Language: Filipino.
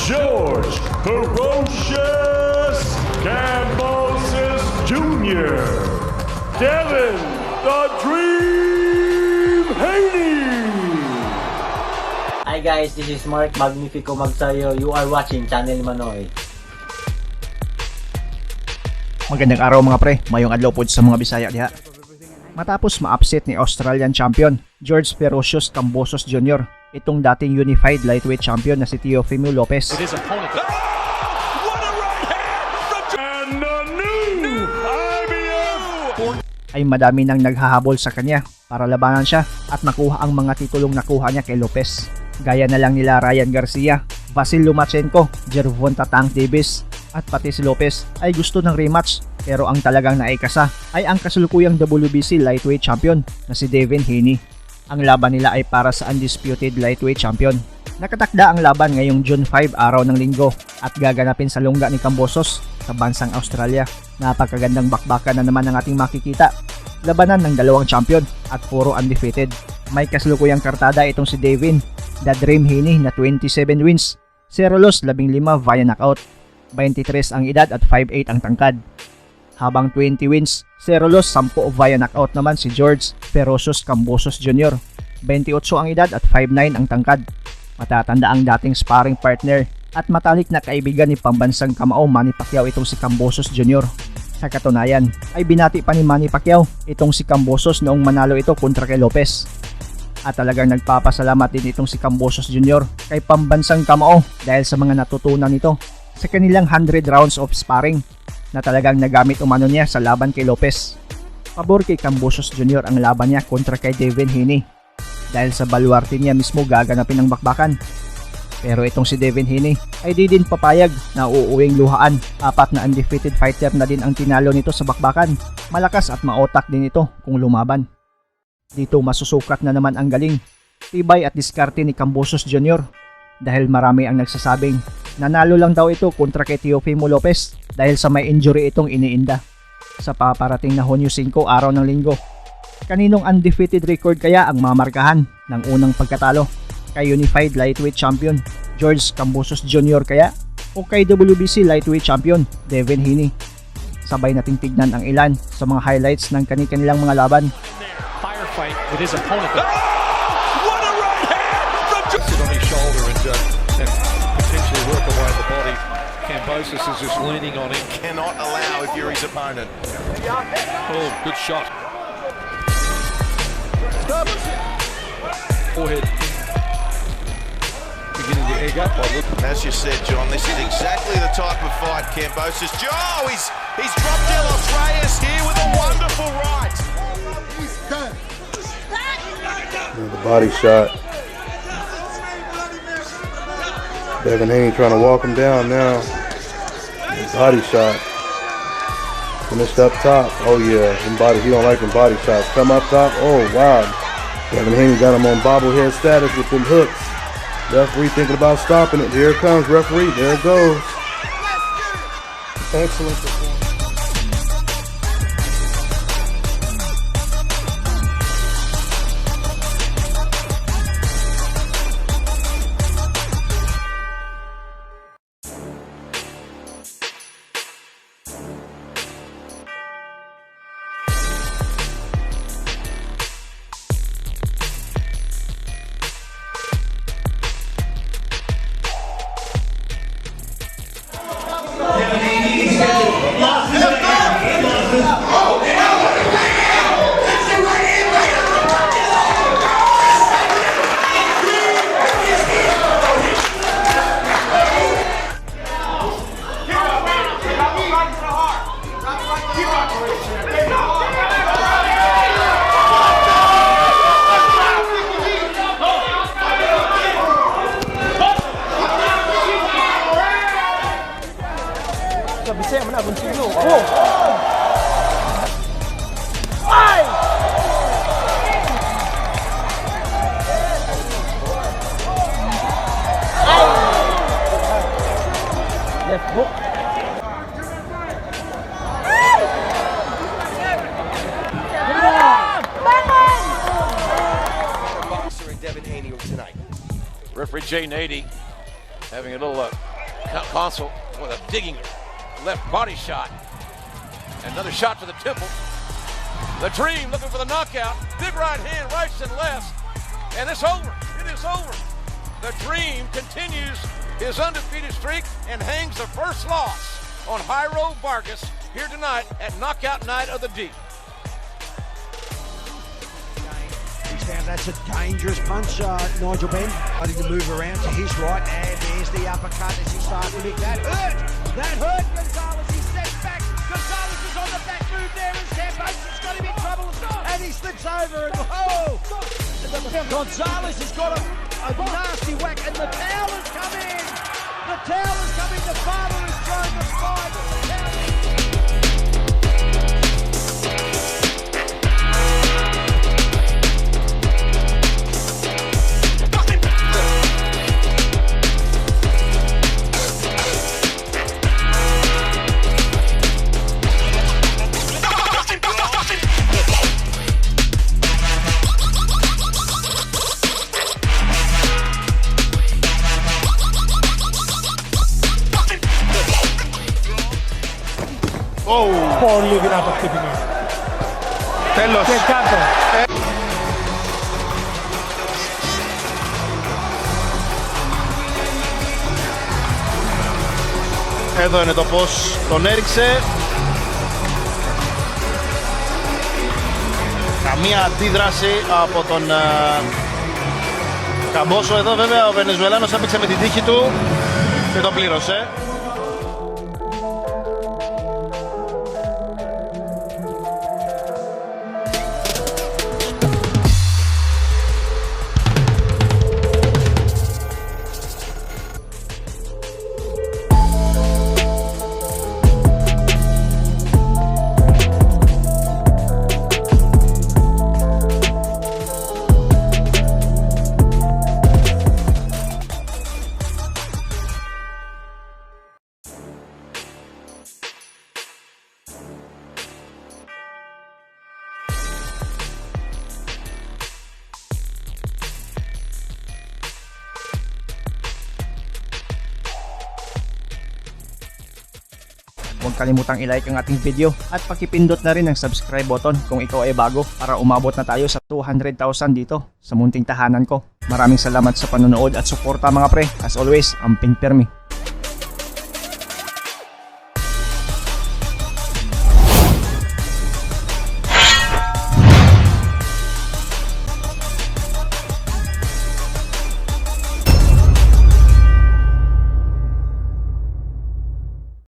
George Ferocious KAMBOSOS Jr., Devin the Dream HANEY. Hi guys, this is Mark Magnifico Magsayo. You are watching Channel Manoy. Magandang araw mga pre, maayong adlaw po sa mga Bisaya diha. Matapos ma-upset ni Australian champion George Ferocious KAMBOSOS Jr., itong dating unified lightweight champion na si Teofimo Lopez. What a right hand from and the new IBF. Ay madami nang naghahabol sa kanya para labanan siya at makuha ang mga titulong nakuha niya kay Lopez. Gaya na lang nila Ryan Garcia, Vasil Lomachenko, Gervonta Tank Davis at pati si Lopez ay gusto ng rematch, pero ang talagang naikasa ay ang kasulukuyang WBC lightweight champion na si DEVIN HANEY. Ang laban nila ay para sa undisputed lightweight champion. Nakatakda ang laban ngayong June 5 araw ng linggo at gaganapin sa lungga ni KAMBOSOS sa bansang Australia. Napakagandang bakbakan na naman ang ating makikita. Labanan ng dalawang champion at puro undefeated. May kasulukuyang kartada itong si DEVIN, the Dream HANEY na 27 wins, 0 loss, 15 via knockout. 23 ang edad at 5'8 ang tangkad. Habang 20 wins, 0 loss, 10 via knockout naman si George Ferocious KAMBOSOS Jr. 28 ang edad at 5'9 ang tangkad. Matatanda ang dating sparring partner at matalik na kaibigan ni pambansang kamao Manny Pacquiao itong si KAMBOSOS Jr. Sa katunayan, ay binati pa ni Manny Pacquiao itong si KAMBOSOS noong manalo ito kontra kay Lopez. At talagang nagpapasalamat din itong si KAMBOSOS Jr. kay pambansang kamao dahil sa mga natutunan nito sa kanilang 100 rounds of sparring na talagang nagamit umano niya sa laban kay Lopez. Pabor kay KAMBOSOS Jr. ang laban niya kontra kay DEVIN HANEY dahil sa baluarte niya mismo gaganapin ang bakbakan. Pero itong si DEVIN HANEY ay di din papayag na uuwing luhaan. 4 na undefeated fighter na din ang tinalo nito sa bakbakan. Malakas at maotak din ito kung lumaban. Dito masusukat na naman ang galing, tibay at diskarte ni KAMBOSOS Jr. dahil marami ang nagsasabing nanalo lang daw ito kontra kay Teofimo Lopez dahil sa may injury itong iniinda. Sa paparating na Hunyo 5 araw ng linggo, kaninong undefeated record kaya ang mamarkahan ng unang pagkatalo? Kay Unified Lightweight Champion George KAMBOSOS Jr. kaya o kay WBC Lightweight Champion DEVIN HANEY? Sabay nating tignan ang ilan sa mga highlights ng kanilang mga laban. Firefight with his opponent. What a right hand from Sit on his shoulder and potentially work away the body. KAMBOSOS is just leaning on him. Cannot allow if you're his opponent. Oh, good shot. Forehead. Beginning to egg up. As you said, John, this is exactly the type of fight KAMBOSOS. Oh, he's dropped De Los Reyes here with a wonderful right. The body shot. Devin HANEY trying to walk him down now. Body shot. Finished up top. Oh yeah, he don't like them body shots. Come up top. Oh wow. Devin HANEY got him on bobblehead status with them hooks. Referee thinking about stopping it. Here it comes, referee. There it goes. Excellent performance. Bisaya man abon siglo. Oh. Ay! Left hook. Boxer and Devin HANEY tonight. Referee Jay Nady having a little Console with a digging left body shot. Another shot to the temple. The Dream looking for the knockout. Big right hand, rights and lefts. And it's over. It is over. The Dream continues his undefeated streak and hangs the first loss on Jairo Vargas here tonight at Knockout Night of the Deep. That's a dangerous punch, Nigel Benn. Starting to move around to his right, and there's the uppercut as he starts to make that hurt. That hurt Gonzalez. He steps back. Gonzalez is on the back move there, and Kambosos got him in trouble, and he slips over. And Gonzalez has got a nasty whack, and the towel has come in. The towel has come in. The father has thrown the fight. Πολύ δυνατό χτύπημα. Τέλος. Και κάτω. Εδώ είναι το πώς τον έριξε. Καμία αντίδραση από τον Καμπόσο. Εδώ βέβαια ο Βενεζουελάνος έπαιξε με την τύχη του και το πλήρωσε. Huwag kalimutang i-like ang ating video at pakipindot na rin ang subscribe button kung ikaw ay bago para umabot na tayo sa 200,000 dito sa munting tahanan ko. Maraming salamat sa panonood at suporta mga pre. As always, amping permi.